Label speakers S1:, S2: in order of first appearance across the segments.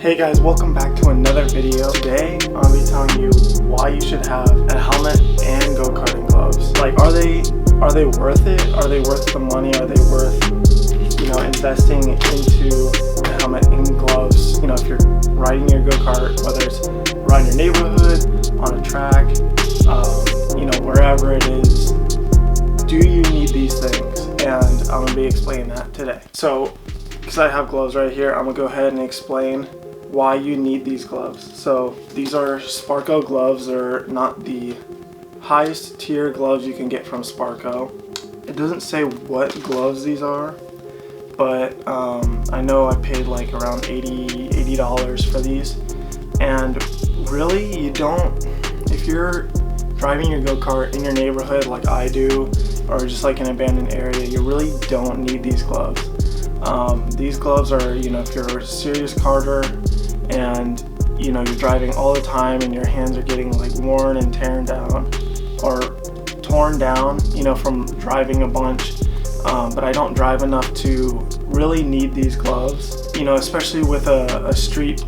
S1: Hey guys, welcome back to another video. Today, I'll be telling you why you should have a helmet and go-karting gloves. Like, are they worth it? Are they worth the money? Are they worth, investing into a helmet and gloves? If you're riding your go-kart, whether it's around your neighborhood, on a track, wherever it is, do you need these things? And I'm gonna be explaining that today. So, because I have gloves right here, I'm gonna go ahead and explain why you need these gloves. So these are Sparco gloves. They're not the highest tier gloves you can get from Sparco. It doesn't say what gloves these are, but I know I paid like around $80 for these. And really, you don't, if you're driving your go-kart in your neighborhood like I do, or just like an abandoned area, you really don't need these gloves. These gloves are, if you're a serious karter and you're driving all the time and your hands are getting like worn and torn down, from driving a bunch. But I don't drive enough to really need these gloves. Especially with a street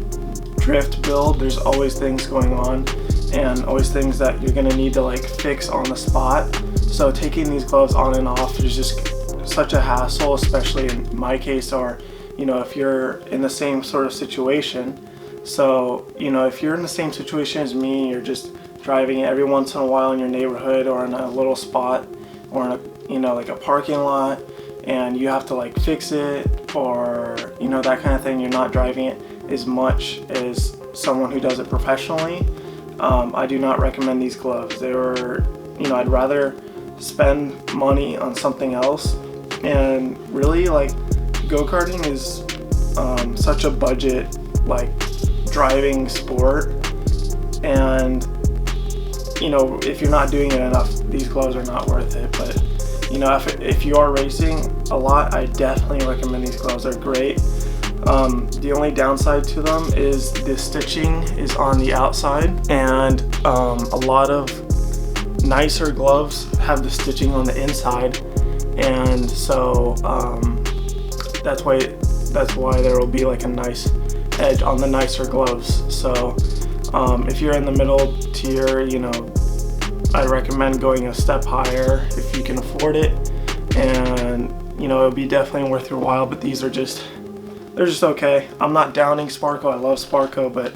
S1: drift build, there's always things going on and always things that you're gonna need to like fix on the spot. So taking these gloves on and off is just such a hassle, especially in my case, or if you're in the same sort of situation. So if you're in the same situation as me, you're just driving it every once in a while in your neighborhood or in a little spot or in a like a parking lot, and you have to like fix it or that kind of thing. You're not driving it as much as someone who does it professionally. I do not recommend these gloves. I'd rather spend money on something else. And really, like, go-karting is such a budget like driving sport, and if you're not doing it enough, these gloves are not worth it. But if you are racing a lot, I definitely recommend these gloves. They're great. The only downside to them is the stitching is on the outside, and a lot of nicer gloves have the stitching on the inside, and so that's why there will be like a nice edge on the nicer gloves. So if you're in the middle tier, I recommend going a step higher if you can afford it, and it'll be definitely worth your while. But they're just okay. I'm not downing Sparco. I love Sparco, but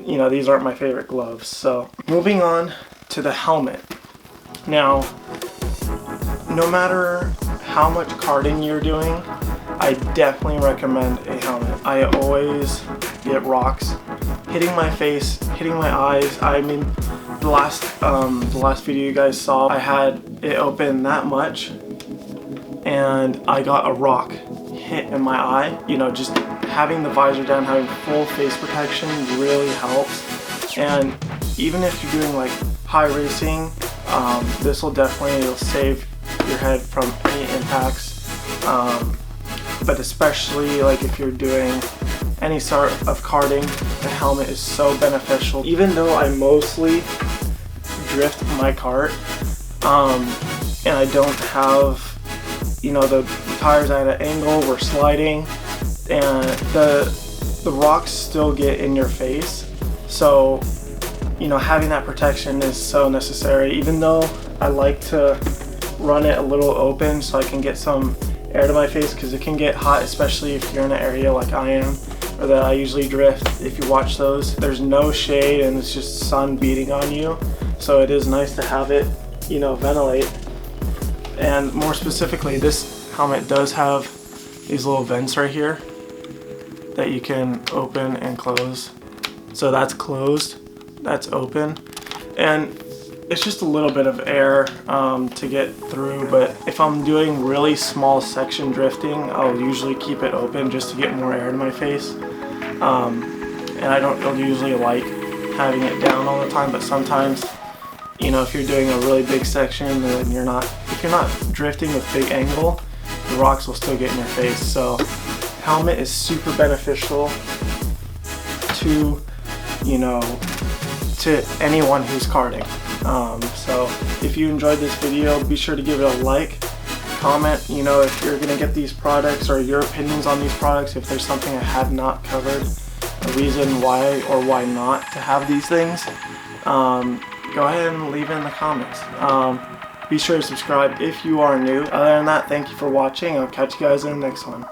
S1: these aren't my favorite gloves. So moving on to the helmet. Now, no matter how much karting you're doing, I definitely recommend a helmet. I always get rocks hitting my face, hitting my eyes. I mean, the last video you guys saw, I had it open that much and I got a rock hit in my eye. Just having the visor down, having full face protection really helps. And even if you're doing like high racing, this will definitely save your head from any impacts. But especially like if you're doing any sort of karting, the helmet is so beneficial. Even though I mostly drift my kart, and I don't have, the tires at an angle, we're sliding, and the rocks still get in your face. So, having that protection is so necessary. Even though I like to run it a little open so I can get some air to my face, because it can get hot, especially if you're in an area like I am, or that I usually drift. If you watch those, there's no shade and it's just sun beating on you. So it is nice to have it, ventilate. And more specifically, this helmet does have these little vents right here that you can open and close. So that's closed, that's open, and it's just a little bit of air to get through. But if I'm doing really small section drifting, I'll usually keep it open just to get more air to my face. And I don't usually like having it down all the time, but sometimes, if you're doing a really big section and if you're not drifting with big angle, the rocks will still get in your face. So helmet is super beneficial to to anyone who's karting. So if you enjoyed this video, be sure to give it a like, comment, if you're gonna get these products or your opinions on these products, if there's something I have not covered. a reason why or why not to have these things, go ahead and leave it in the comments. Be sure to subscribe if you are new. Other than that, thank you for watching. I'll catch you guys in the next one.